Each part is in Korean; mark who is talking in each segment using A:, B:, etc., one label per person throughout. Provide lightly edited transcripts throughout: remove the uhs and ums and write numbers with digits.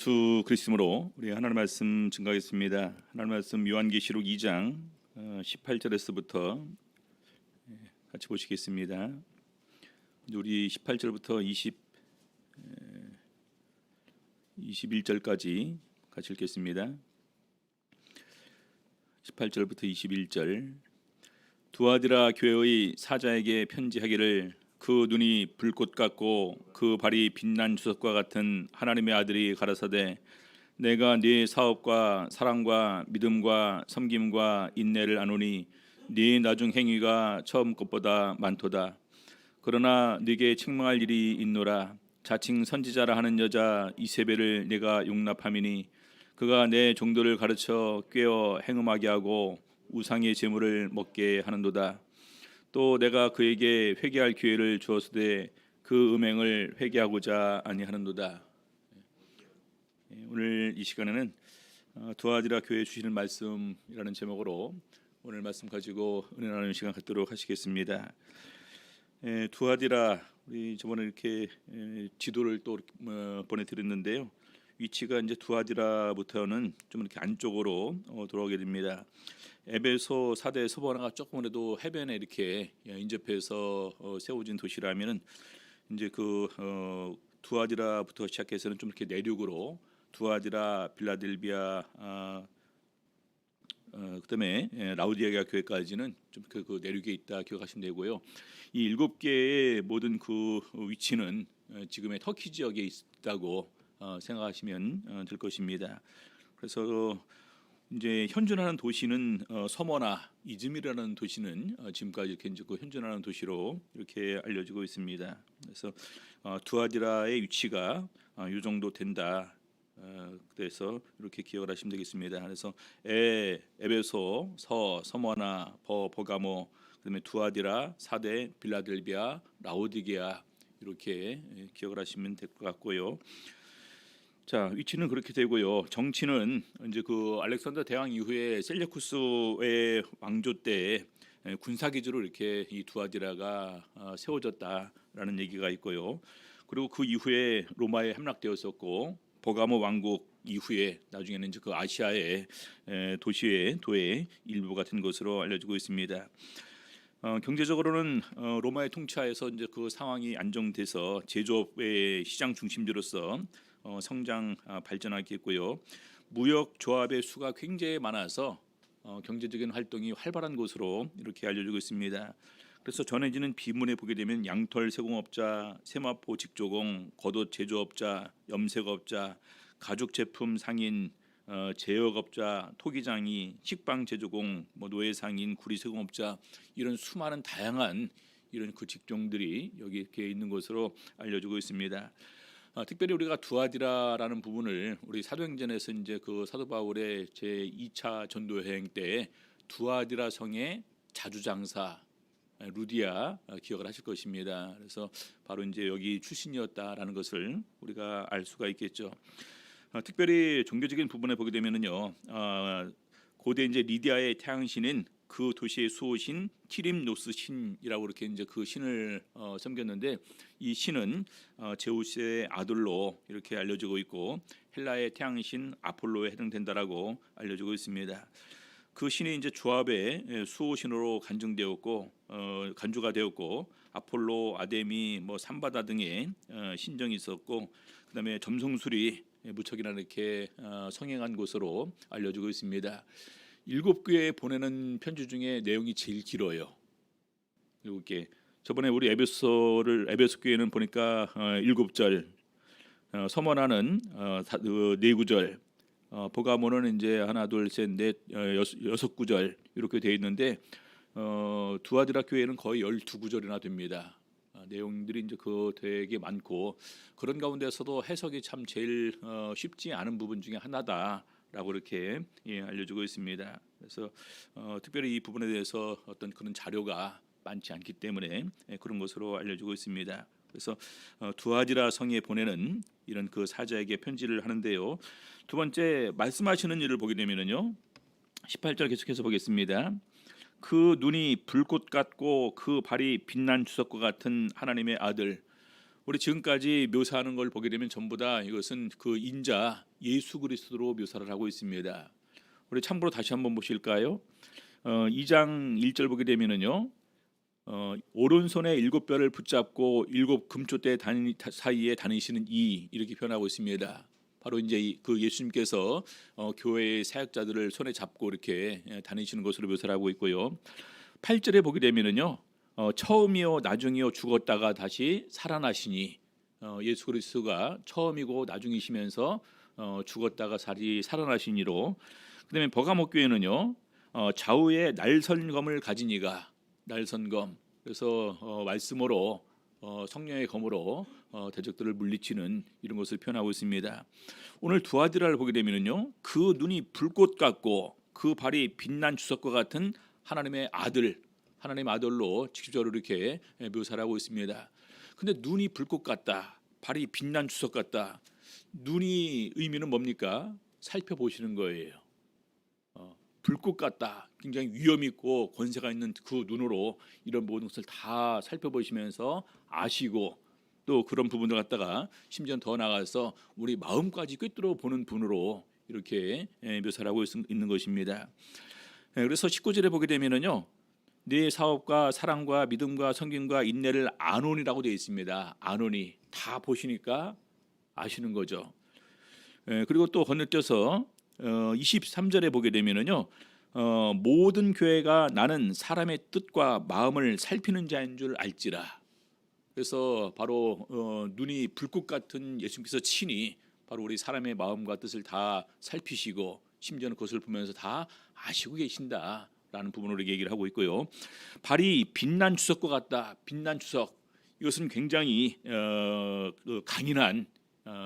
A: 주 그리스도로 우리 하나님 말씀 증거하겠습니다. 하나님 말씀 요한계시록 2장 18절에서부터 같이 보시겠습니다. 우리 18절부터 21절까지 같이 읽겠습니다. 18절부터 21절. 두아디라 교회의 사자에게 편지하기를, 그 눈이 불꽃 같고 그 발이 빛난 주석과 같은 하나님의 아들이 가라사대, 내가 네 사업과 사랑과 믿음과 섬김과 인내를 아노니 네 나중 행위가 처음 것보다 많도다. 그러나 네게 책망할 일이 있노라. 자칭 선지자라 하는 여자 이세벨을 내가 용납함이니 그가 내 종들을 가르쳐 꾀어 행음하게 하고 우상의 제물을 먹게 하는도다. 또 내가 그에게 회개할 기회를 주었으되 그 음행을 회개하고자 아니하는도다. 오늘 이 시간에는 두아디라 교회에 주시는 말씀이라는 제목으로 오늘 말씀 가지고 은혜 나누는 시간 갖도록 하시겠습니다. 두아디라, 우리 저번에 이렇게 지도를 또 보내드렸는데요. 위치가 이제 두아디라부터는 좀 이렇게 안쪽으로 돌아오게 됩니다. 에베소 사대 서번화가 조금이라도 해변에 이렇게 인접해서 세워진 도시라면은 이제 그 두아디라부터 시작해서는 좀 이렇게 내륙으로 두아디라, 빌라델비아, 그다음에 라우디게아 교회까지는 좀 그 내륙에 있다 기억하시면 되고요. 이 7개의 모든 그 위치는 지금의 터키 지역에 있다고 생각하시면 될 것입니다. 그래서 이제 현존하는 도시는 서머나 이즈밀이라는 도시는 지금까지 이렇게 이제 그 현존하는 도시로 이렇게 알려지고 있습니다. 그래서 두아디라의 위치가 이 정도 된다. 그래서 이렇게 기억을 하시면 되겠습니다. 그래서 에베소, 서머나, 버가모, 그다음에 두아디라, 사대, 빌라델비아, 라오디게아 이렇게 기억을 하시면 될 것 같고요. 자, 위치는 그렇게 되고요. 정치는 이제 그 알렉산더 대왕 이후에 셀레쿠스의 왕조 때 군사기지로 이렇게 이 두아디라가 세워졌다라는 얘기가 있고요. 그리고 그 이후에 로마에 함락되었었고, 버가모 왕국 이후에 나중에는 이제 그 아시아의 도의 일부 같은 것으로 알려지고 있습니다. 경제적으로는 로마의 통치하에서 이제 그 상황이 안정돼서 제조업의 시장 중심지로서 성장 발전하게 했고요. 무역 조합의 수가 굉장히 많아서 경제적인 활동이 활발한 곳으로 이렇게 알려지고 있습니다. 그래서 전해지는 비문에 보게 되면 양털 세공업자, 세마포 직조공, 겉옷 제조업자, 염색업자, 가죽 제품 상인, 제역업자, 토기장이, 식빵 제조공, 노예 상인, 구리 세공업자, 이런 수많은 다양한 이런 그 직종들이 여기 이렇게 있는 것으로 알려지고 있습니다. 특별히 우리가 두아디라라는 부분을 우리 사도행전에서 이제 그 사도 바울의 제 2차 전도 여행 때 두아디라 성의 자주장사 루디아 기억을 하실 것입니다. 그래서 바로 이제 여기 출신이었다라는 것을 우리가 알 수가 있겠죠. 특별히 종교적인 부분에 보게 되면은요, 고대 이제 리디아의 태양신인 그 도시의 수호신 키림노스 신이라고 이렇게 이제 그 신을 섬겼는데, 이 신은 제우스의 아들로 이렇게 알려지고 있고 헬라의 태양신 아폴로에 해당된다라고 알려지고 있습니다. 그 신이 이제 조합의 수호신으로 간주가 되었고 아폴로, 아데미, 삼바다 등의 신정이 있었고, 그다음에 점성술이 무척이나 이렇게 성행한 곳으로 알려지고 있습니다. 7교회에 보내는 편지 중에 내용이 제일 길어요. 7개. 저번에 우리 에베소 교회는 보니까 7절, 서머나는 4구절, 버가모는 이제 하나, 둘, 셋, 넷, 6구절 이렇게 되어 있는데 두아디라 교회는 거의 12구절이나 됩니다. 내용들이 이제 그 되게 많고, 그런 가운데서도 해석이 참 제일 쉽지 않은 부분 중에 하나다라고 이렇게 알려지고 있습니다. 그래서 특별히 이 부분에 대해서 어떤 그런 자료가 많지 않기 때문에 그런 것으로 알려지고 있습니다. 그래서 두아디라 성에 보내는 이런 그 사자에게 편지를 하는데요. 두 번째 말씀하시는 일을 보게 되면은요, 18절 계속해서 보겠습니다. 그 눈이 불꽃 같고 그 발이 빛난 주석과 같은 하나님의 아들. 우리 지금까지 묘사하는 걸 보게 되면 전부 다 이것은 그 인자 예수 그리스도로 묘사를 하고 있습니다. 우리 참고로 다시 한번 보실까요? 2장 1절 보게 되면은요. 오른손에 7뼈를 붙잡고 7 금초대 사이에 다니시는 이 이렇게 표현하고 있습니다. 바로 이제 그 예수님께서 교회의 사역자들을 손에 잡고 이렇게 다니시는 것으로 묘사를 하고 있고요. 8절에 보게 되면은요. 처음이요 나중이요 죽었다가 다시 살아나시니 예수 그리스도가 처음이고 나중이시면서 죽었다가 다시 살아나시니로. 그다음에 버가모 교회는요. 좌우에 날선검을 가진 이가 날선검 그래서 말씀으로 성령의 검으로 대적들을 물리치는 이런 것을 표현하고 있습니다. 오늘 두아디라를 보게 되면은요. 그 눈이 불꽃 같고 그 발이 빛난 주석과 같은 하나님의 아들로 직접적으로 이렇게 묘사를 하고 있습니다. 근데 눈이 불꽃 같다. 발이 빛난 주석 같다. 눈이 의미는 뭡니까? 살펴보시는 거예요. 불꽃 같다. 굉장히 위험 있고 권세가 있는 그 눈으로 이런 모든 것을 다 살펴보시면서 아시고 또 그런 부분을 갖다가 심지어 더 나아가서 우리 마음까지 꿰뚫어 보는 분으로 이렇게 묘사를 하고 있는 것입니다. 그래서 19절에 보게 되면은요. 네 사업과 사랑과 믿음과 섬김과 인내를 아노니라고 되어 있습니다. 아노니 다 보시니까 아시는 거죠. 그리고 또 건너뛰어서 23절에 보게 되면은요. 모든 교회가 나는 사람의 뜻과 마음을 살피는 자인 줄 알지라. 그래서 바로 눈이 불꽃 같은 예수님께서 친히 바로 우리 사람의 마음과 뜻을 다 살피시고 심지어는 그것을 보면서 다 아시고 계신다라는 부분으로 얘기를 하고 있고요. 발이 빛난 주석과 같다. 빛난 주석 이것은 굉장히 강인한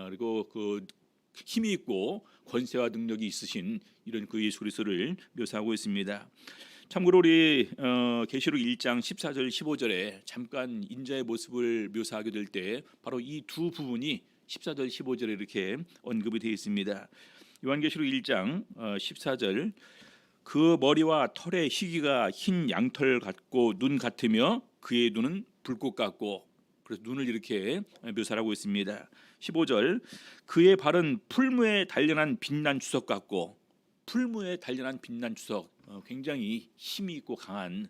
A: 그리고 그 힘이 있고 권세와 능력이 있으신 이런 그 예수 그리스도를 묘사하고 있습니다. 참고로 우리 계시록 1장 14절 15절에 잠깐 인자의 모습을 묘사하게 될 때 바로 이 두 부분이 14절 15절에 이렇게 언급이 되어 있습니다. 요한계시록 1장 14절 그 머리와 털의 희귀가 흰 양털 같고 눈 같으며 그의 눈은 불꽃 같고 그래서 눈을 이렇게 묘사하고 있습니다. 15절 그의 발은 풀무에 단련한 빛난 주석 같고 풀무에 단련한 빛난 주석 굉장히 힘이 있고 강한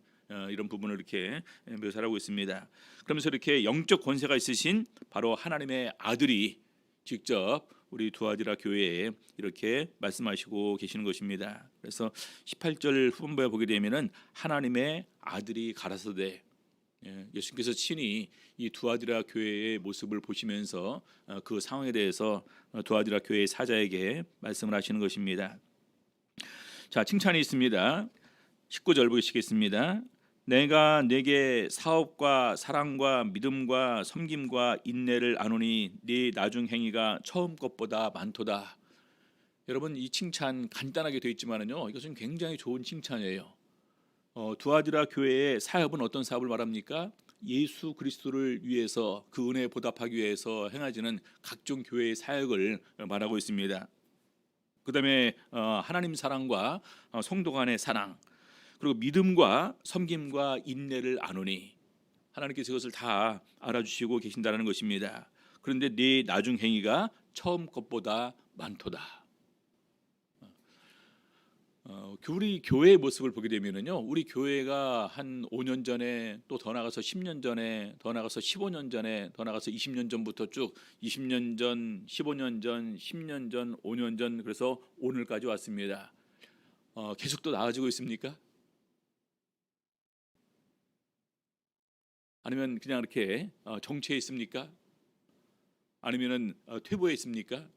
A: 이런 부분을 이렇게 묘사하고 있습니다. 그러면서 이렇게 영적 권세가 있으신 바로 하나님의 아들이 직접 우리 두아디라 교회에 이렇게 말씀하시고 계시는 것입니다. 그래서 18절 후반부에 보게 되면은 하나님의 아들이 가라사대 예수님께서 친히 이 두아디라 교회의 모습을 보시면서 그 상황에 대해서 두아디라 교회의 사자에게 말씀을 하시는 것입니다. 자, 칭찬이 있습니다. 19절 보시겠습니다. 내가 네게 사업과 사랑과 믿음과 섬김과 인내를 아노니 네 나중 행위가 처음 것보다 많도다. 여러분 이 칭찬 간단하게 되어 있지만은요 이것은 굉장히 좋은 칭찬이에요. 두아디라 교회의 사업은 어떤 사업을 말합니까? 예수 그리스도를 위해서 그 은혜에 보답하기 위해서 행하지는 각종 교회의 사역을 말하고 있습니다. 그 다음에 하나님 사랑과 성도 간의 사랑 그리고 믿음과 섬김과 인내를 아노니 하나님께서 그것을 다 알아주시고 계신다는 것입니다. 그런데 네 나중 행위가 처음 것보다 많도다. 우리 교회의 모습을 보게 되면은요, 우리 교회가 한 5년 전에 또 더 나가서 10년 전에 더 나가서 15년 전에 더 나가서 20년 전부터 쭉 20년 전, 15년 전, 10년 전, 5년 전 그래서 오늘까지 왔습니다. 계속 또 나아지고 있습니까? 아니면 그냥 이렇게 정체해 있습니까? 아니면은 퇴보해 있습니까?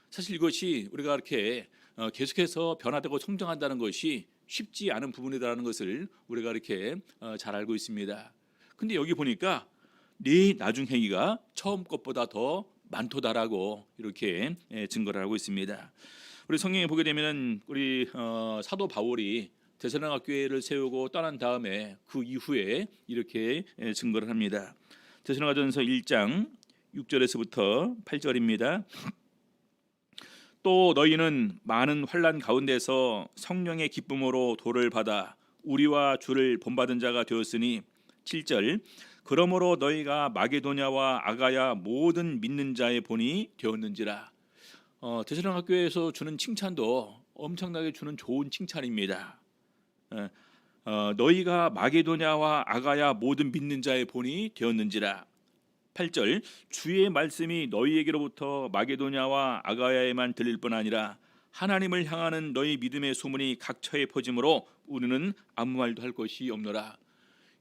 A: 사실 이것이 우리가 이렇게 계속해서 변화되고 성장한다는 것이 쉽지 않은 부분이라는 것을 우리가 이렇게 잘 알고 있습니다. 근데 여기 보니까 네 나중 행위가 처음 것보다 더 많도다라고 이렇게 증거를 하고 있습니다. 우리 성경에 보게 되면은 우리 사도 바울이 데살로니가 교회를 세우고 떠난 다음에 그 이후에 이렇게 증거를 합니다. 데살로니가전서 1장 6절에서부터 8절입니다. 또 너희는 많은 환난 가운데서 성령의 기쁨으로 도를 받아 우리와 주를 본받은 자가 되었으니 7절 그러므로 너희가 마게도냐와 아가야 모든 믿는 자의 본이 되었는지라. 데살로니가 교회에서 주는 칭찬도 엄청나게 주는 좋은 칭찬입니다. 예, 너희가 마게도냐와 아가야 모든 믿는 자의 본이 되었는지라. 8절 주의 말씀이 너희에게로부터 마게도냐와 아가야에만 들릴 뿐 아니라 하나님을 향하는 너희 믿음의 소문이 각처에 퍼짐으로 우리는 아무 말도 할 것이 없노라.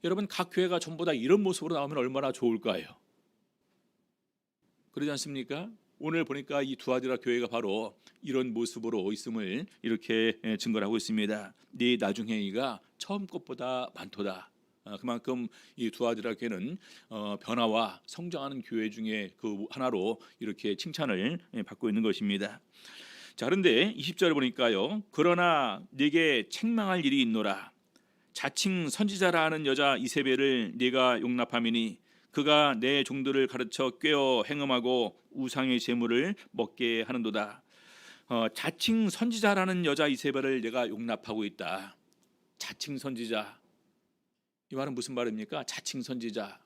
A: 여러분, 각 교회가 전부 다 이런 모습으로 나오면 얼마나 좋을까요? 그러지 않습니까? 오늘 보니까 이 두아디라 교회가 바로 이런 모습으로 있음을 이렇게 증거를 하고 있습니다. 네 나중 행위가 처음 것보다 많도다. 그만큼 이 두아디라 교회는 변화와 성장하는 교회 중에 그 하나로 이렇게 칭찬을 받고 있는 것입니다. 자, 그런데 20절을 보니까요. 그러나 네게 책망할 일이 있노라. 자칭 선지자라 하는 여자 이세벨을 네가 용납함이니 그가 내 종들을 가르쳐 꾀어 행음하고 우상의 제물을 먹게 하는도다. 자칭 선지자라는 여자 이세벨을 내가 용납하고 있다. 자칭 선지자, 이 말은 무슨 말입니까? 자칭 선지자.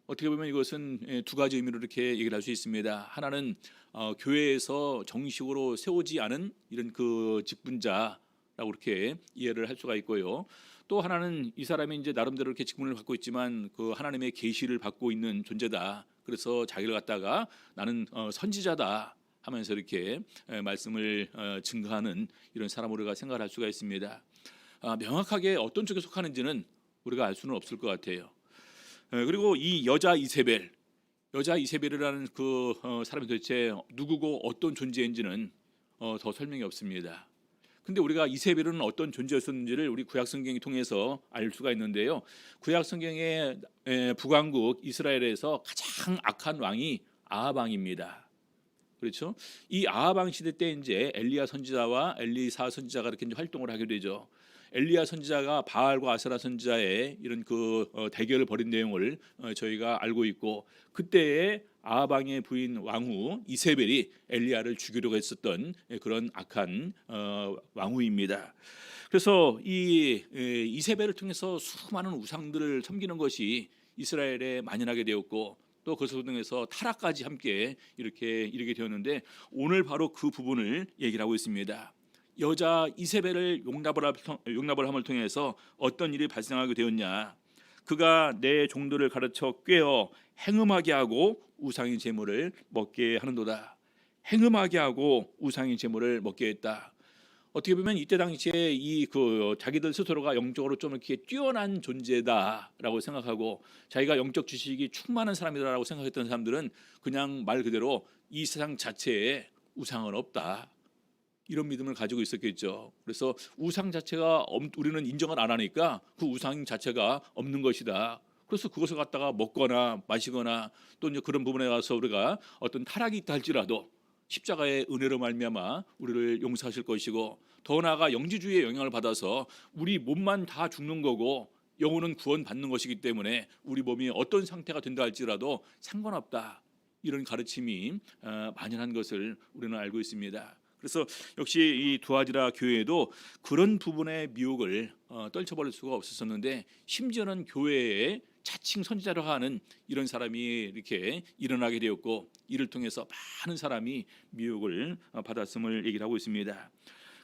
A: 어떻게 보면 이것은 두 가지 의미로 이렇게 얘기를 할 수 있습니다. 하나는 교회에서 정식으로 세우지 않은 이런 그 직분자라고 이렇게 이해를 할 수가 있고요. 또 하나는 이 사람이 이제 나름대로 이렇게 직분을 갖고 있지만 그 하나님의 계시를 받고 있는 존재다. 그래서 자기를 갖다가 나는 선지자다 하면서 이렇게 말씀을 증거하는 이런 사람으로 우리가 생각을 할 수가 있습니다. 명확하게 어떤 쪽에 속하는지는 우리가 알 수는 없을 것 같아요. 그리고 이 여자 이세벨이라는 그 사람이 도대체 누구고 어떤 존재인지는 더 설명이 없습니다. 근데 우리가 이세벨은 어떤 존재였었는지를 우리 구약 성경을 통해서 알 수가 있는데요. 구약 성경의 북왕국 이스라엘에서 가장 악한 왕이 아합 왕입니다. 그렇죠? 이 아합 왕 시대 때 이제 엘리야 선지자와 엘리사 선지자가 이렇게 이제 활동을 하게 되죠. 엘리야 선지자가 바알과 아세라 선지자의 이런 그 대결을 벌인 내용을 저희가 알고 있고, 그때에 아합 왕의 부인 왕후 이세벨이 엘리야를 죽이려고 했었던 그런 악한 왕후입니다. 그래서 이 이세벨을 통해서 수많은 우상들을 섬기는 것이 이스라엘에 만연하게 되었고, 또 그것을 통해서 타락까지 함께 이렇게 이르게 되었는데, 오늘 바로 그 부분을 얘기를 하고 있습니다. 여자 이세벨을 용납을 함을 통해서 어떤 일이 발생하게 되었냐? 그가 내 종들을 가르쳐 꾀어 행음하게 하고 우상의 제물을 먹게 하는도다. 행음하게 하고 우상의 제물을 먹게 했다. 어떻게 보면 이때 당시에 이 그 자기들 스스로가 영적으로 좀 이렇게 뛰어난 존재다라고 생각하고 자기가 영적 지식이 충만한 사람이다라고 생각했던 사람들은 그냥 말 그대로 이 세상 자체에 우상은 없다, 이런 믿음을 가지고 있었겠죠. 그래서 우상 자체가 우리는 인정을 안 하니까 그 우상 자체가 없는 것이다. 그래서 그것을 갖다가 먹거나 마시거나 또 이제 그런 부분에 가서 우리가 어떤 타락이 있다 할지라도 십자가의 은혜로 말미암아 우리를 용서하실 것이고, 더 나아가 영지주의의 영향을 받아서 우리 몸만 다 죽는 거고 영혼은 구원받는 것이기 때문에 우리 몸이 어떤 상태가 된다 할지라도 상관없다, 이런 가르침이 만연한 것을 우리는 알고 있습니다. 그래서 역시 이 두아디라 교회에도 그런 부분의 미혹을 떨쳐버릴 수가 없었는데, 심지어는 교회에 자칭 선지자로 하는 이런 사람이 이렇게 일어나게 되었고, 이를 통해서 많은 사람이 미혹을 받았음을 얘기를 하고 있습니다.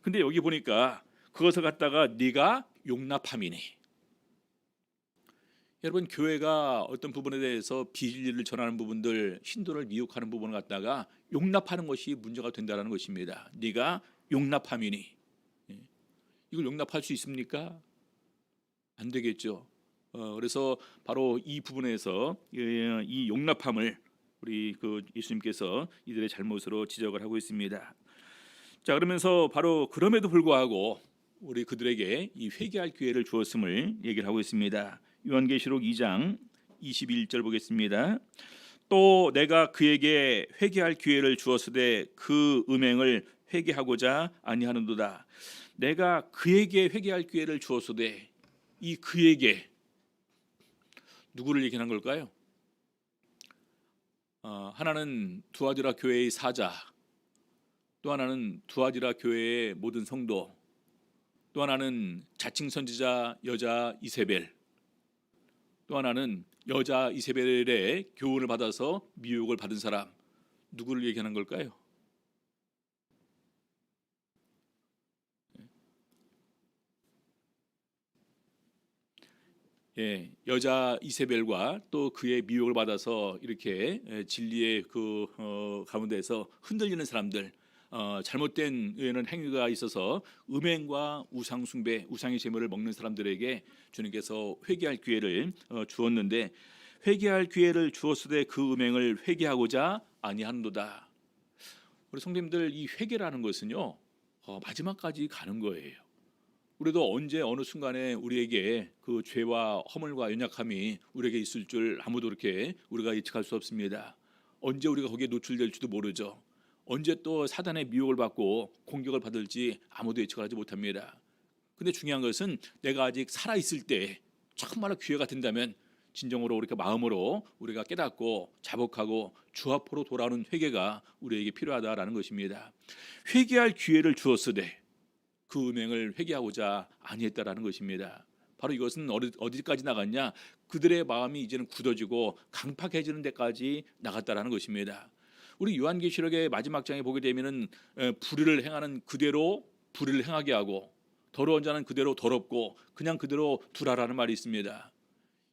A: 근데 여기 보니까 그것을 갖다가 네가 용납함이니, 여러분, 교회가 어떤 부분에 대해서 비진리를 전하는 부분들, 신도를 미혹하는 부분을 갖다가 용납하는 것이 문제가 된다는 것입니다. 네가 용납함이니, 이걸 용납할 수 있습니까? 안 되겠죠. 그래서 바로 이 부분에서 이 용납함을 우리 그 예수님께서 이들의 잘못으로 지적을 하고 있습니다. 자, 그러면서 바로 그럼에도 불구하고 우리 그들에게 이 회개할 기회를 주었음을 얘기를 하고 있습니다. 요한계시록 2장 21절 보겠습니다. 또 내가 그에게 회개할 기회를 주었으되 그 음행을 회개하고자 아니하는도다. 내가 그에게 회개할 기회를 주었으되, 이 그에게 누구를 얘기하는 걸까요? 하나는 두아디라 교회의 사자, 또 하나는 두아디라 교회의 모든 성도, 또 하나는 자칭 선지자 여자 이세벨, 또 하나는 여자 이세벨의 교훈을 받아서 미혹을 받은 사람, 누구를 얘기하는 걸까요? 예, 여자 이세벨과 또 그의 미혹을 받아서 이렇게 진리의 그 가운데서 흔들리는 사람들, 잘못된 이런 행위가 있어서 음행과 우상 숭배, 우상의 제물을 먹는 사람들에게 주님께서 회개할 기회를 주었는데, 회개할 기회를 주었으되 그 음행을 회개하고자 아니하는도다. 우리 성도님들, 이 회개라는 것은요, 마지막까지 가는 거예요. 우리도 언제 어느 순간에 우리에게 그 죄와 허물과 연약함이 우리에게 있을 줄 아무도 그렇게 우리가 예측할 수 없습니다. 언제 우리가 거기에 노출될지도 모르죠. 언제 또 사단의 미혹을 받고 공격을 받을지 아무도 예측하지 못합니다. 근데 중요한 것은 내가 아직 살아 있을 때 정말로 기회가 된다면 진정으로 우리가 마음으로 우리가 깨닫고 자복하고 주 앞으로 돌아오는 회개가 우리에게 필요하다라는 것입니다. 회개할 기회를 주었으되 그 음행을 회개하고자 아니했다라는 것입니다. 바로 이것은 어디까지 나갔냐? 그들의 마음이 이제는 굳어지고 강팍해지는 데까지 나갔다라는 것입니다. 우리 요한계시록의 마지막 장에 보게 되면은 불의를 행하는 그대로 불의를 행하게 하고 더러운 자는 그대로 더럽고 그냥 그대로 두라라는 말이 있습니다.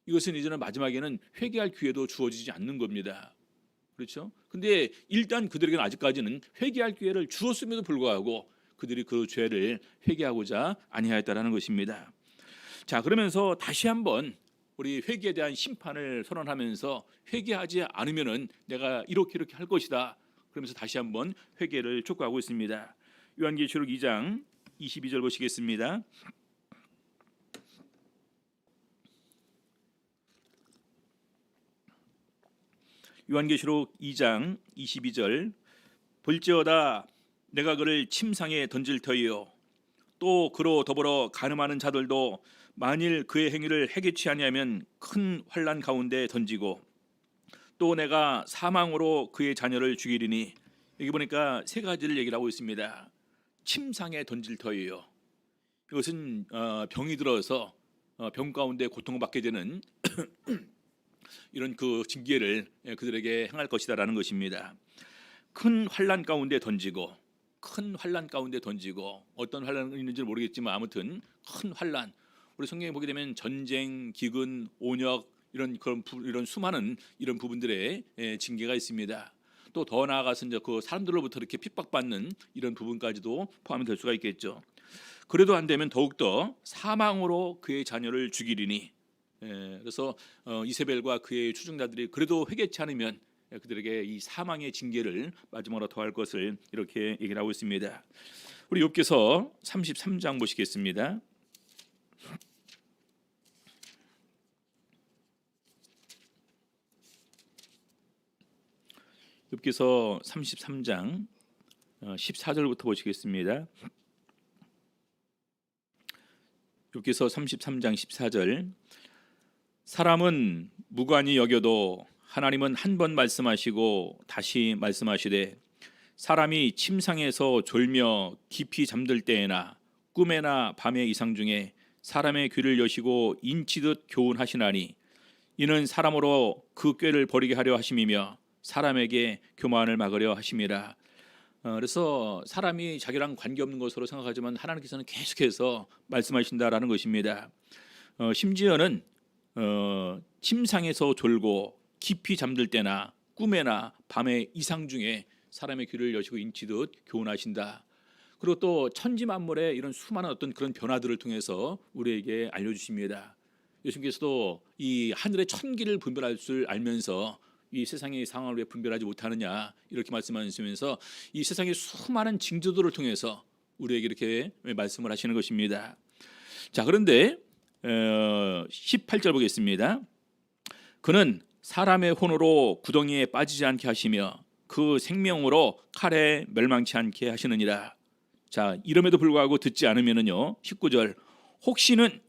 A: 이것은 이제는 마지막에는 회개할 기회도 주어지지 않는 겁니다. 그렇죠? 근데 일단 그들에게는 아직까지는 회개할 기회를 주었음에도 불구하고 그들이 그 죄를 회개하고자 아니하였다라는 것입니다. 자, 그러면서 다시 한번 우리 회개에 대한 심판을 선언하면서 회개하지 않으면은 내가 이렇게 할 것이다. 그러면서 다시 한번 회개를 촉구하고 있습니다. 요한계시록 2장 22절 보시겠습니다. 요한계시록 2장 22절 볼지어다 내가 그를 침상에 던질 터이요 또 그로 더불어 간음하는 자들도 만일 그의 행위를 해결치 아니하면 큰 환난 가운데 던지고 또 내가 사망으로 그의 자녀를 죽이리니, 여기 보니까 세 가지를 얘기를 하고 있습니다. 침상에 던질 터이요, 이것은 병이 들어서 병 가운데 고통받게 되는 이런 그 징계를 그들에게 행할 것이다라는 것입니다. 큰 환난 가운데 던지고, 큰 환난 가운데 던지고, 어떤 환난이 있는지 모르겠지만 아무튼 큰 환난, 우리 성경에 보게 되면 전쟁, 기근, 온역 이런 수많은 이런 부분들의 징계가 있습니다. 또 더 나아가서 이제 그 사람들로부터 이렇게 핍박받는 이런 부분까지도 포함이 될 수가 있겠죠. 그래도 안 되면 더욱더 사망으로 그의 자녀를 죽이리니, 그래서 이세벨과 그의 추종자들이 그래도 회개치 않으면 그들에게 이 사망의 징계를 마지막으로 더할 것을 이렇게 얘기를 하고 있습니다. 우리 욥기서 33장 보시겠습니다. 욥기서 33장 14절부터 보시겠습니다. 욥기서 33장 14절 사람은 무관히 여겨도 하나님은 한 번 말씀하시고 다시 말씀하시되 사람이 침상에서 졸며 깊이 잠들 때에나 꿈에나 밤의 이상 중에 사람의 귀를 여시고 인치듯 교훈하시나니 이는 사람으로 그 꾀를 버리게 하려 하심이며 사람에게 교만을 막으려 하심이라. 그래서 사람이 자기랑 관계없는 것으로 생각하지만 하나님께서는 계속해서 말씀하신다라는 것입니다. 심지어는 침상에서 졸고 깊이 잠들 때나 꿈에나 밤의 이상 중에 사람의 귀를 여시고 인치듯 교훈하신다. 그리고 또 천지 만물의 이런 수많은 어떤 그런 변화들을 통해서 우리에게 알려주십니다. 예수님께서도 이 하늘의 천기를 분별할 줄 알면서 이 세상의 상황을 왜 분별하지 못하느냐 이렇게 말씀하시면서 이 세상의 수많은 징조들을 통해서 우리에게 이렇게 말씀을 하시는 것입니다. 자, 그런데 18절 보겠습니다. 그는 사람의 혼으로 구덩이에 빠지지 않게 하시며 그 생명으로 칼에 멸망치 않게 하시느니라. 자, 이름에도 불구하고 듣지 않으면은요, 19절 혹시는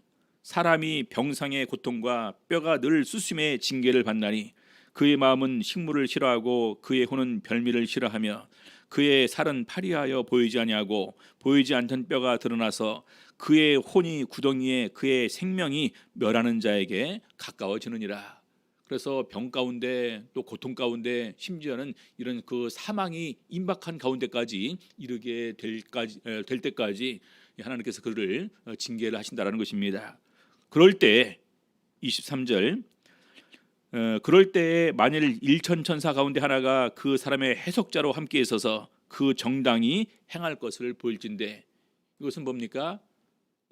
A: 사람이 병상의 고통과 뼈가 늘 수심의 징계를 받나니 그의 마음은 식물을 싫어하고 그의 혼은 별미를 싫어하며 그의 살은 파리하여 보이지 아니하고 보이지 않던 뼈가 드러나서 그의 혼이 구덩이에 그의 생명이 멸하는 자에게 가까워지느니라. 그래서 병 가운데 또 고통 가운데 심지어는 이런 그 사망이 임박한 가운데까지 이르게 될 때까지 하나님께서 그를 징계를 하신다라는 것입니다. 그럴 때 23절 그럴 때에 만일 일천 천사 가운데 하나가 그 사람의 해석자로 함께 있어서 그 정당이 행할 것을 보일진대. 이것은 뭡니까?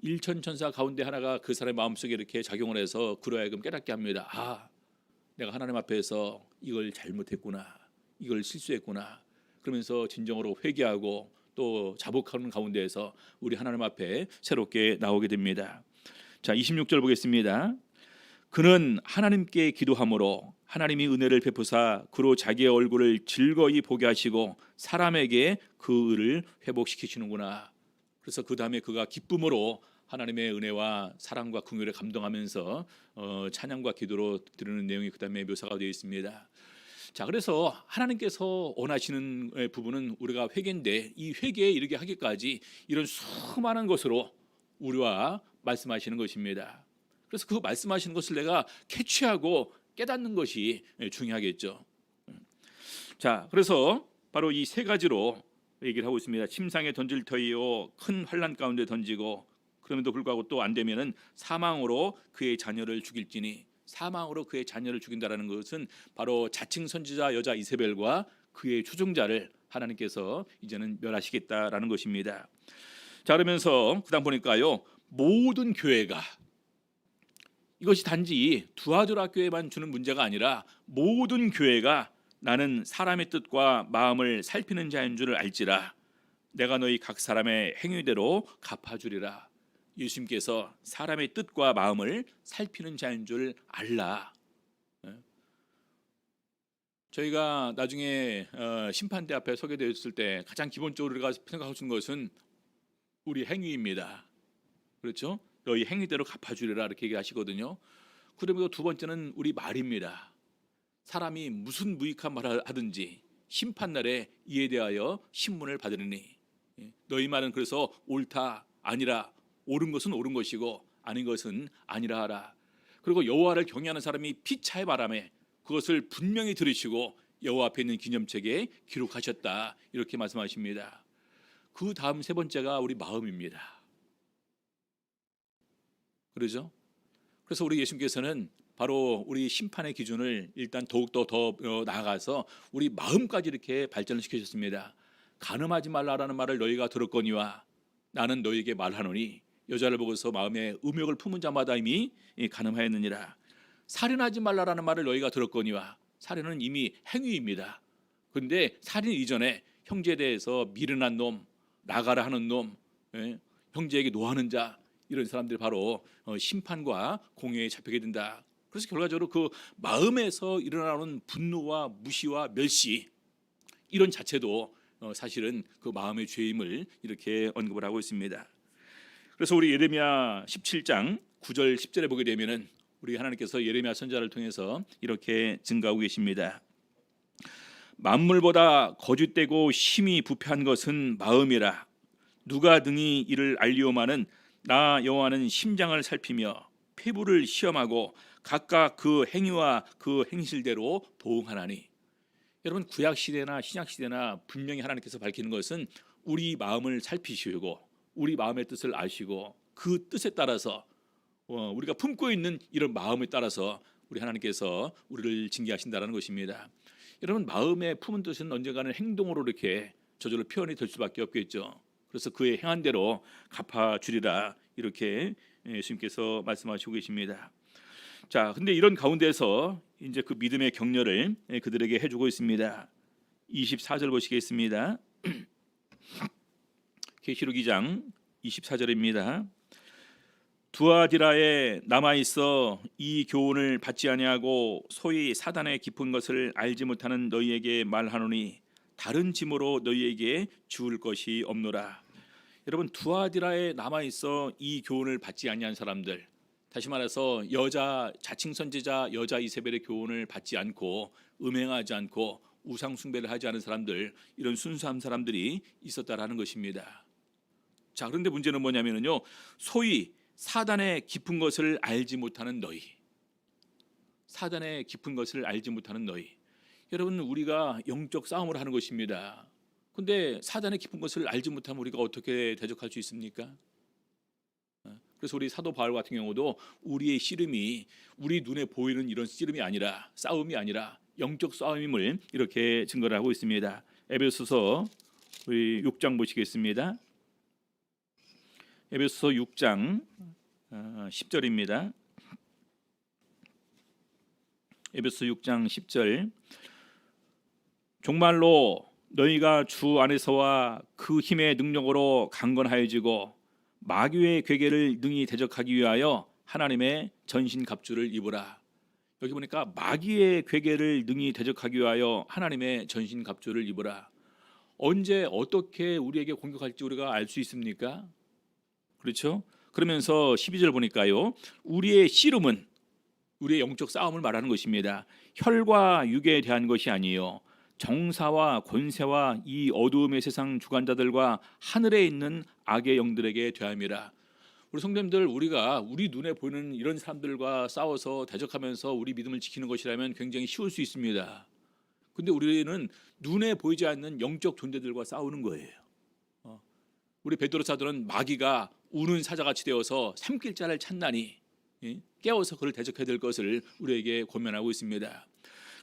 A: 일천 천사 가운데 하나가 그 사람의 마음속에 이렇게 작용을 해서 그로 하여금 깨닫게 합니다. 아, 내가 하나님 앞에서 이걸 잘못했구나, 이걸 실수했구나. 그러면서 진정으로 회개하고 또 자복하는 가운데에서 우리 하나님 앞에 새롭게 나오게 됩니다. 자, 26절 보겠습니다. 그는 하나님께 기도함으로 하나님이 은혜를 베푸사 그로 자기의 얼굴을 즐거이 보게 하시고 사람에게 그 의를 회복시키시는구나. 그래서 그 다음에 그가 기쁨으로 하나님의 은혜와 사랑과 긍휼에 감동하면서 찬양과 기도로 드리는 내용이 그 다음에 묘사가 되어 있습니다. 자, 그래서 하나님께서 원하시는 부분은 우리가 회개인데 이 회개에 이르게 하기까지 이런 수많은 것으로 우리와 말씀하시는 것입니다. 그래서 그 말씀하시는 것을 내가 캐치하고 깨닫는 것이 중요하겠죠. 자, 그래서 바로 이 세 가지로 얘기를 하고 있습니다. 침상에 던질 터이요 큰 환난 가운데 던지고 그럼에도 불구하고 또 안 되면은 사망으로 그의 자녀를 죽일지니, 사망으로 그의 자녀를 죽인다라는 것은 바로 자칭 선지자 여자 이세벨과 그의 추종자를 하나님께서 이제는 멸하시겠다라는 것입니다. 자, 그러면서 그다음 보니까요, 모든 교회가, 이것이 단지 두아두라 교회만 주는 문제가 아니라 모든 교회가 나는 사람의 뜻과 마음을 살피는 자인 줄을 알지라. 내가 너희 각 사람의 행위대로 갚아주리라. 예수님께서 사람의 뜻과 마음을 살피는 자인 줄 알라. 저희가 나중에 심판대 앞에 서게 되었을 때 가장 기본적으로 우리가 생각할 수 있는 것은 우리 행위입니다. 그렇죠? 너희 행위대로 갚아주리라 이렇게 얘기하시거든요. 그리고 두 번째는 우리 말입니다. 사람이 무슨 무익한 말을 하든지 심판날에 이에 대하여 신문을 받으리니, 너희 말은 그래서 옳다 아니라, 옳은 것은 옳은 것이고 아닌 것은 아니라 하라. 그리고 여호와를 경외하는 사람이 피차의 바람에 그것을 분명히 들으시고 여호와 앞에 있는 기념책에 기록하셨다 이렇게 말씀하십니다. 그 다음 세 번째가 우리 마음입니다. 그러죠? 그래서 우리 예수님께서는 바로 우리 심판의 기준을 일단 더욱더 더 나아가서 우리 마음까지 이렇게 발전을 시키셨습니다. 간음하지 말라라는 말을 너희가 들었거니와 나는 너희에게 말하노니 여자를 보고서 마음에 음욕을 품은 자마다 이미 간음하였느니라. 살인하지 말라라는 말을 너희가 들었거니와, 살인은 이미 행위입니다. 그런데 살인 이전에 형제에 대해서 미련한 놈, 나가라 하는 놈, 형제에게 노하는 자, 이런 사람들이 바로 심판과 공회에 잡히게 된다. 그래서 결과적으로 그 마음에서 일어나는 분노와 무시와 멸시, 이런 자체도 사실은 그 마음의 죄임을 이렇게 언급을 하고 있습니다. 그래서 우리 예레미야 17장 9절 10절에 보게 되면은 우리 하나님께서 예레미야 선지자를 통해서 이렇게 증가하고 계십니다. 만물보다 거짓되고 심히 부패한 것은 마음이라. 누가 능히 이를 알리오마는 나 여호와는 심장을 살피며 폐부를 시험하고 각각 그 행위와 그 행실대로 보응하나니. 여러분, 구약 시대나 신약 시대나 분명히 하나님께서 밝히는 것은 우리 마음을 살피시고 우리 마음의 뜻을 아시고 그 뜻에 따라서 우리가 품고 있는 이런 마음에 따라서 우리 하나님께서 우리를 징계하신다는 것입니다. 여러분, 마음에 품은 뜻은 언젠가는 행동으로 이렇게 저절로 표현이 될 수밖에 없겠죠. 그래서 그의 행한 대로 갚아주리라 이렇게 예수님께서 말씀하시고 계십니다. 자, 근데 이런 가운데서 이제 그 믿음의 격려를 그들에게 해주고 있습니다. 24절 보시겠습니다. 계시록 2장 24절입니다. 두아디라에 남아있어 이 교훈을 받지 아니하고 소위 사단의 깊은 것을 알지 못하는 너희에게 말하노니 다른 짐으로 너희에게 주울 것이 없노라. 여러분, 두아디라에 남아있어 이 교훈을 받지 아니한 사람들, 다시 말해서 여자 자칭 선지자 여자 이세벨의 교훈을 받지 않고 음행하지 않고 우상 숭배를 하지 않은 사람들, 이런 순수한 사람들이 있었다라는 것입니다. 자, 그런데 문제는 뭐냐면요, 소위 사단의 깊은 것을 알지 못하는 너희. 사단의 깊은 것을 알지 못하는 너희. 여러분, 우리가 영적 싸움을 하는 것입니다. 근데 사단의 깊은 것을 알지 못하면 우리가 어떻게 대적할 수 있습니까? 그래서 우리 사도 바울 같은 경우도 우리의 씨름이 우리 눈에 보이는 이런 씨름이 아니라, 싸움이 아니라 영적 싸움임을 이렇게 증거를 하고 있습니다. 에베소서 우리 6장 보시겠습니다. 에베소서 6장 10절입니다. 에베소 6장 10절. 종말로 너희가 주 안에서와 그 힘의 능력으로 강건하여지고 마귀의 괴계를 능히 대적하기 위하여 하나님의 전신갑주를 입으라. 여기 보니까 마귀의 괴계를 능히 대적하기 위하여 하나님의 전신갑주를 입으라. 언제 어떻게 우리에게 공격할지 우리가 알 수 있습니까? 그렇죠? 그러면서 12절 보니까요, 우리의 씨름은 우리의 영적 싸움을 말하는 것입니다. 혈과 육에 대한 것이 아니요 정사와 권세와 이 어두움의 세상 주관자들과 하늘에 있는 악의 영들에게 대함이라. 우리 성도님들, 우리가 우리 눈에 보이는 이런 사람들과 싸워서 대적하면서 우리 믿음을 지키는 것이라면 굉장히 쉬울 수 있습니다. 근데 우리는 눈에 보이지 않는 영적 존재들과 싸우는 거예요. 우리 베드로 사도는 마귀가 우는 사자같이 되어서 삼킬 자를 찾나니 깨워서 그를 대적해야 될 것을 우리에게 권면하고 있습니다.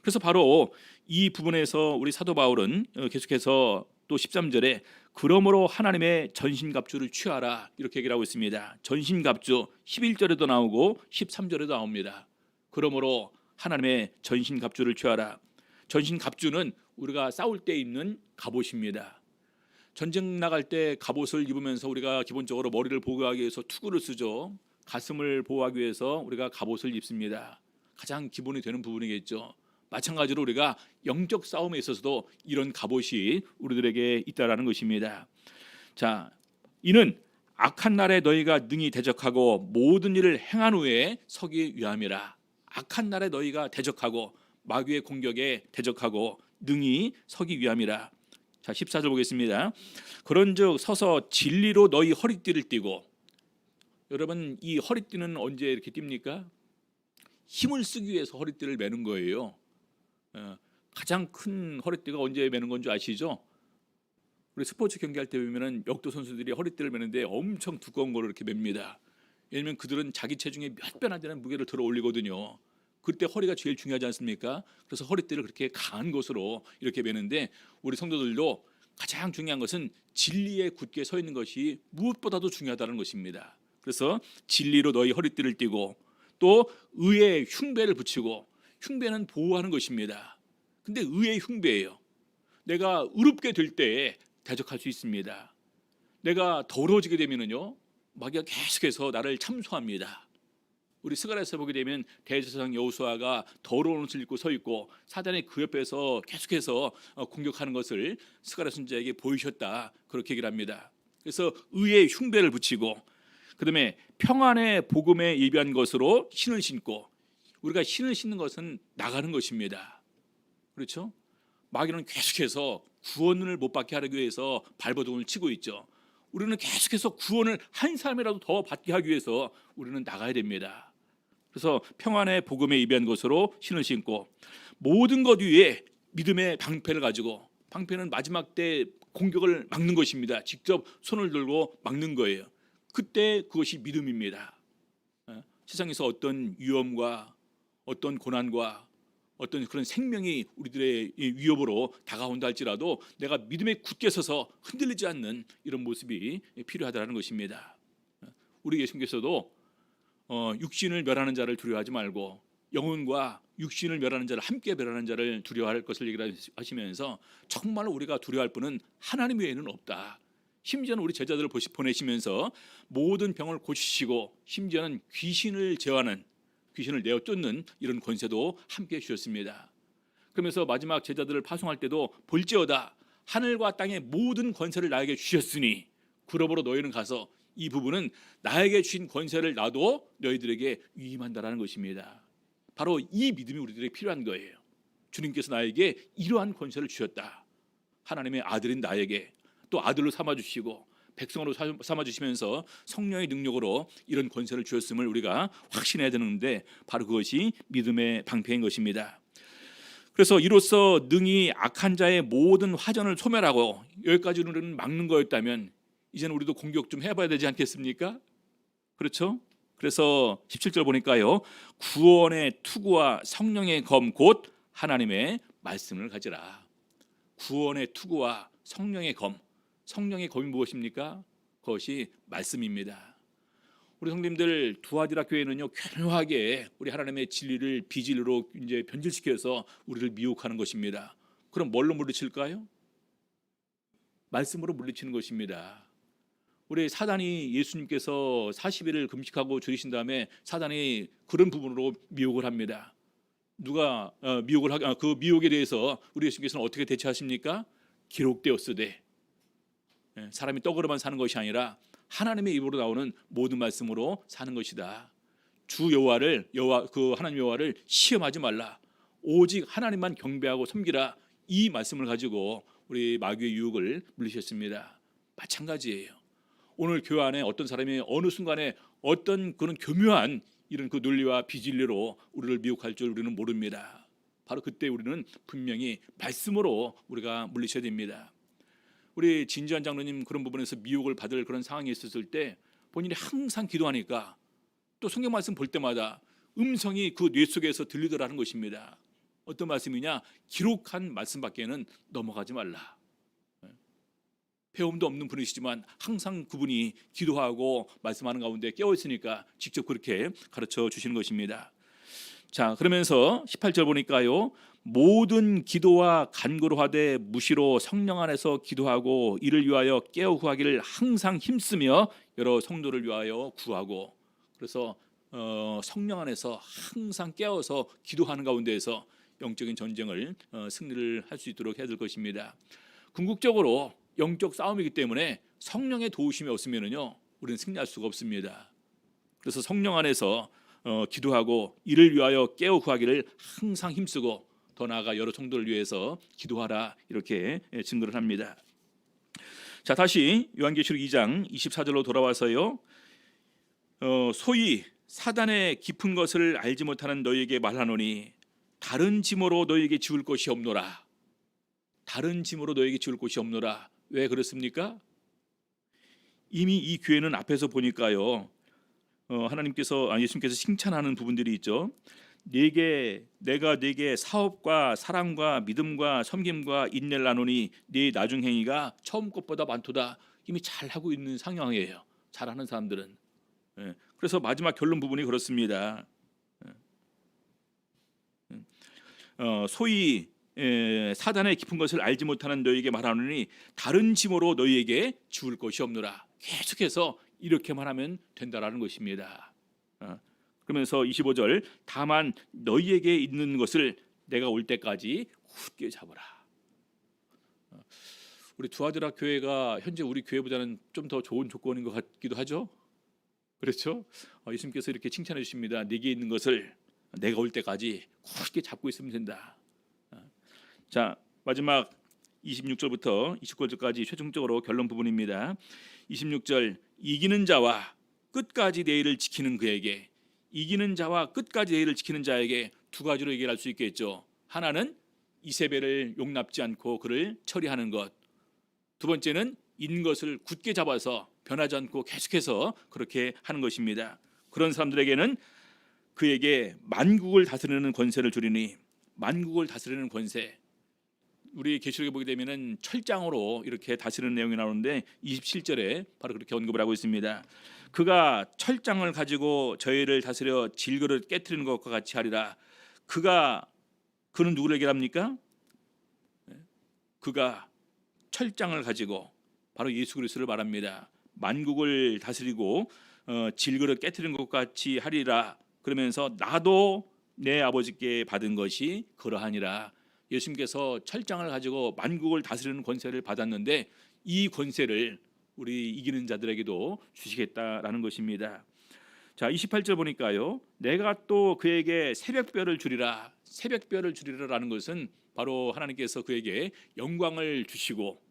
A: 그래서 바로 이 부분에서 우리 사도 바울은 계속해서 또 13절에 그러므로 하나님의 전신갑주를 취하라 이렇게 얘기를 하고 있습니다. 전신갑주 11절에도 나오고 13절에도 나옵니다. 그러므로 하나님의 전신갑주를 취하라. 전신갑주는 우리가 싸울 때 입는 갑옷입니다. 전쟁 나갈 때 갑옷을 입으면서 우리가 기본적으로 머리를 보호하기 위해서 투구를 쓰죠. 가슴을 보호하기 위해서 우리가 갑옷을 입습니다. 가장 기본이 되는 부분이겠죠. 마찬가지로 우리가 영적 싸움에 있어서도 이런 갑옷이 우리들에게 있다라는 것입니다. 자, 이는 악한 날에 너희가 능히 대적하고 모든 일을 행한 후에 서기 위함이라. 악한 날에 너희가 대적하고 마귀의 공격에 대적하고 능히 서기 위함이라. 자, 14절 보겠습니다. 그런즉 서서 진리로 너희 허리띠를 띠고. 여러분, 이 허리띠는 언제 이렇게 띱니까? 힘을 쓰기 위해서 허리띠를 매는 거예요. 가장 큰 허리띠가 언제 매는 건 줄 아시죠? 우리 스포츠 경기할 때 보면은 역도 선수들이 허리띠를 매는데 엄청 두꺼운 거를 이렇게 맵니다. 왜냐하면 그들은 자기 체중의 몇 배나 되는 무게를 들어 올리거든요. 그때 허리가 제일 중요하지 않습니까? 그래서 허리띠를 그렇게 강한 것으로 이렇게 매는데, 우리 성도들도 가장 중요한 것은 진리에 굳게 서 있는 것이 무엇보다도 중요하다는 것입니다. 그래서 진리로 너희 허리띠를 띠고 또 의의 흉배를 붙이고. 흉배는 보호하는 것입니다. 근데 의의 흉배예요. 내가 의롭게 될 때 대적할 수 있습니다. 내가 더러워지게 되면은요, 마귀가 계속해서 나를 참소합니다. 우리 스가랴서 보게 되면 대제사장 여호수아가 더러운 옷을 입고 서 있고 사단이 그 옆에서 계속해서 공격하는 것을 스가랴 선지자에게 보이셨다, 그렇게 얘기를 합니다. 그래서 의의 흉배를 붙이고, 그다음에 평안의 복음에 예비한 것으로 신을 신고. 우리가 신을 신는 것은 나가는 것입니다. 그렇죠? 마귀는 계속해서 구원을 못 받게 하기 위해서 발버둥을 치고 있죠. 우리는 계속해서 구원을 한 사람이라도 더 받게 하기 위해서 우리는 나가야 됩니다. 그래서 평안의 복음에 예비한 것으로 신을 신고, 모든 것 위에 믿음의 방패를 가지고. 방패는 마지막 때 공격을 막는 것입니다. 직접 손을 들고 막는 거예요. 그때 그것이 믿음입니다. 세상에서 어떤 위험과 어떤 고난과 어떤 그런 생명이 우리들의 위협으로 다가온다 할지라도 내가 믿음에 굳게 서서 흔들리지 않는 이런 모습이 필요하다는 것입니다. 우리 예수님께서도 육신을 멸하는 자를 두려워하지 말고 영혼과 육신을 멸하는 자를 함께 멸하는 자를 두려워할 것을 얘기하시면서 정말로 우리가 두려워할 분은 하나님 외에는 없다. 심지어는 우리 제자들을 보내시면서 모든 병을 고치시고 심지어는 귀신을 제어하는, 귀신을 내어 쫓는 이런 권세도 함께 주셨습니다. 그러면서 마지막 제자들을 파송할 때도 볼지어다 하늘과 땅의 모든 권세를 나에게 주셨으니 그러므로 너희는 가서 이 부분은 나에게 주신 권세를 나도 너희들에게 위임한다라는 것입니다. 바로 이 믿음이 우리들에게 필요한 거예요. 주님께서 나에게 이러한 권세를 주셨다. 하나님의 아들인 나에게 또 아들로 삼아주시고 백성으로 삼아 주시면서 성령의 능력으로 이런 권세를 주셨음을 우리가 확신해야 되는데 바로 그것이 믿음의 방패인 것입니다. 그래서 이로써 능히 악한 자의 모든 화전을 소멸하고 여기까지는 막는 거였다면 이제는 우리도 공격 좀 해봐야 되지 않겠습니까? 그렇죠? 그래서 17절 보니까요, 구원의 투구와 성령의 검 곧 하나님의 말씀을 가지라. 구원의 투구와 성령의 검, 성령의 검이 무엇입니까? 그것이 말씀입니다. 우리 성도님들 두아디라 교회는요, 교묘하게 우리 하나님의 진리를 비진리로 이제 변질시켜서 우리를 미혹하는 것입니다. 그럼 뭘로 물리칠까요? 말씀으로 물리치는 것입니다. 우리 사단이 예수님께서 40일을 금식하고 줄이신 다음에 사단이 그런 부분으로 미혹을 합니다. 누가 그 미혹에 대해서 우리 예수님께서는 어떻게 대처하십니까? 기록되었으되, 사람이 떡으로만 사는 것이 아니라 하나님의 입으로 나오는 모든 말씀으로 사는 것이다. 주 하나님 여호와를 시험하지 말라. 오직 하나님만 경배하고 섬기라. 이 말씀을 가지고 우리 마귀의 유혹을 물리셨습니다. 마찬가지예요. 오늘 교회 안에 어떤 사람이 어느 순간에 어떤 그런 교묘한 이런 그 논리와 비진리로 우리를 미혹할 줄 우리는 모릅니다. 바로 그때 우리는 분명히 말씀으로 우리가 물리셔야 됩니다. 우리 진지한 장로님 그런 부분에서 미혹을 받을 그런 상황이 있었을 때 본인이 항상 기도하니까 또 성경 말씀 볼 때마다 음성이 그 뇌 속에서 들리더라는 것입니다. 어떤 말씀이냐? 기록한 말씀밖에는 넘어가지 말라. 배움도 없는 분이시지만 항상 그분이 기도하고 말씀하는 가운데 깨어 있으니까 직접 그렇게 가르쳐 주시는 것입니다. 자, 그러면서 18절 보니까요, 모든 기도와 간구로 하되 무시로 성령 안에서 기도하고 이를 위하여 깨어 구하기를 항상 힘쓰며 여러 성도를 위하여 구하고, 그래서 성령 안에서 항상 깨어서 기도하는 가운데에서 영적인 전쟁을 승리를 할 수 있도록 해야 될 것입니다. 궁극적으로 영적 싸움이기 때문에 성령의 도우심이 없으면요, 우리는 승리할 수가 없습니다. 그래서 성령 안에서 기도하고 이를 위하여 깨어 구하기를 항상 힘쓰고 더 나아가 여러 성도를 위해서 기도하라, 이렇게 증거를 합니다. 자, 다시 요한계시록 2장 24절로 돌아와서요, 소위 사단의 깊은 것을 알지 못하는 너희에게 말하노니 다른 짐으로 너희에게 지울 것이 없노라. 다른 짐으로 너희에게 지울 것이 없노라. 왜 그렇습니까? 이미 이 교회는 앞에서 보니까요, 예수님께서 칭찬하는 부분들이 있죠. 내가 네게 사업과 사랑과 믿음과 섬김과 인내를 나누니 네 나중 행위가 처음 것보다 많도다. 이미 잘하고 있는 상황이에요. 잘하는 사람들은. 그래서 마지막 결론 부분이 그렇습니다. 소위 사단의 깊은 것을 알지 못하는 너희에게 말하노니 다른 짐으로 너희에게 지울 것이 없노라. 계속해서 이렇게만 하면 된다라는 것입니다. 그러면서 25절, 다만 너희에게 있는 것을 내가 올 때까지 굳게 잡으라. 우리 두아드라 교회가 현재 우리 교회보다는 좀 더 좋은 조건인 것 같기도 하죠. 그렇죠? 예수님께서 이렇게 칭찬해 주십니다. 내게 있는 것을 내가 올 때까지 굳게 잡고 있으면 된다. 자, 마지막 26절부터 29절까지 최종적으로 결론 부분입니다. 26절, 이기는 자와 끝까지 내 일을 지키는 그에게, 이기는 자와 끝까지 내 일을 지키는 자에게 두 가지로 얘기할 수 있겠죠. 하나는 이세벨을 용납지 않고 그를 처리하는 것, 두 번째는 있는 것을 굳게 잡아서 변하지 않고 계속해서 그렇게 하는 것입니다. 그런 사람들에게는 그에게 만국을 다스리는 권세를 주리니, 만국을 다스리는 권세, 우리 계시록에 보게 되면은 철장으로 이렇게 다스리는 내용이 나오는데 27절에 바로 그렇게 언급을 하고 있습니다. 그가 철장을 가지고 저희를 다스려 질그릇 깨트리는 것과 같이 하리라. 그는 누구를 얘기합니까? 그가 철장을 가지고 바로 예수 그리스도를 말합니다. 만국을 다스리고 질그릇 깨트리는 것과 같이 하리라. 그러면서 나도 내 아버지께 받은 것이 그러하니라. 예수님께서 철장을 가지고 만국을 다스리는 권세를 받았는데 이 권세를 우리 이기는 자들에게도 주시겠다라는 것입니다. 자, 28절 보니까요, 내가 또 그에게 새벽별을 주리라. 새벽별을 주리라라는 것은 바로 하나님께서 그에게 영광을 주시고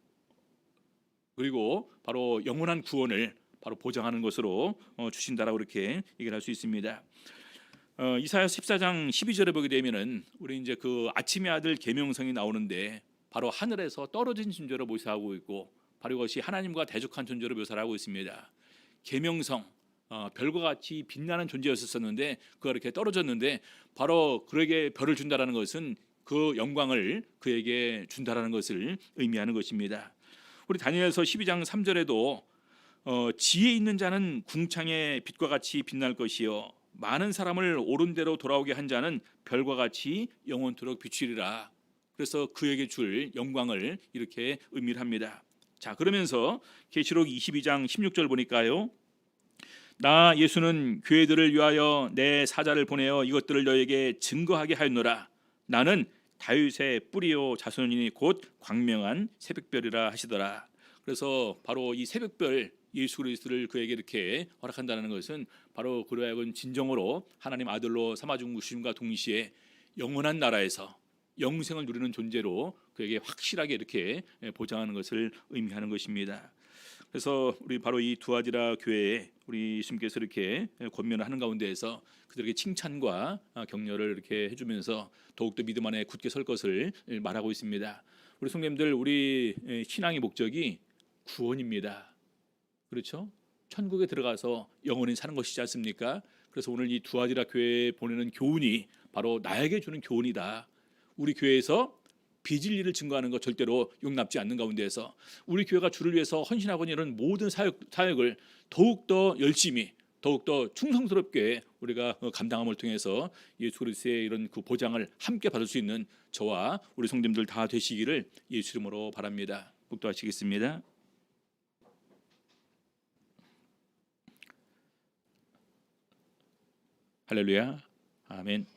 A: 그리고 바로 영원한 구원을 바로 보장하는 것으로 주신다라고 그렇게 얘기를 할 수 있습니다. 이사야 14장 12절에 보게 되면은 우리 이제 그 아침의 아들 계명성이 나오는데 바로 하늘에서 떨어진 존재로 묘사하고 있고 바로 이것이 하나님과 대적한 존재로 묘사를 하고 있습니다. 계명성, 별과 같이 빛나는 존재였었는데 그가 이렇게 떨어졌는데 바로 그에게 별을 준다라는 것은 그 영광을 그에게 준다라는 것을 의미하는 것입니다. 우리 다니엘서 12장 3절에도 지혜 있는 자는 궁창의 빛과 같이 빛날 것이요 많은 사람을 옳은 대로 돌아오게 한 자는 별과 같이 영원토록 비추리라. 그래서 그에게 줄 영광을 이렇게 의미를 합니다. 자, 그러면서 계시록 22장 16절 보니까요. 나 예수는 교회들을 위하여 내 사자를 보내어 이것들을 너에게 증거하게 하였노라. 나는 다윗의 뿌리요 자손이니 곧 광명한 새벽별이라 하시더라. 그래서 바로 이 새벽별 예수 그리스도를 그에게 이렇게 허락한다는 것은 바로 그로 하여금 진정으로 하나님 아들로 삼아주심과 동시에 영원한 나라에서 영생을 누리는 존재로 그에게 확실하게 이렇게 보장하는 것을 의미하는 것입니다. 그래서 우리 바로 이 두아디라 교회에 우리 예수님께서 이렇게 권면을 하는 가운데에서 그들에게 칭찬과 격려를 이렇게 해주면서 더욱더 믿음 안에 굳게 설 것을 말하고 있습니다. 우리 성도님들, 우리 신앙의 목적이 구원입니다. 그렇죠? 천국에 들어가서 영원히 사는 것이지 않습니까? 그래서 오늘 이 두아디라 교회에 보내는 교훈이 바로 나에게 주는 교훈이다. 우리 교회에서 비진리를 증거하는 것 절대로 용납지 않는 가운데에서 우리 교회가 주를 위해서 헌신하고 있는 모든 사역을 더욱더 열심히 더욱더 충성스럽게 우리가 감당함을 통해서 예수 그리스도의 이런 그 보장을 함께 받을 수 있는 저와 우리 성도님들 다 되시기를 예수 이름으로 바랍니다. 복도하시겠습니다. 할렐루야. 아멘.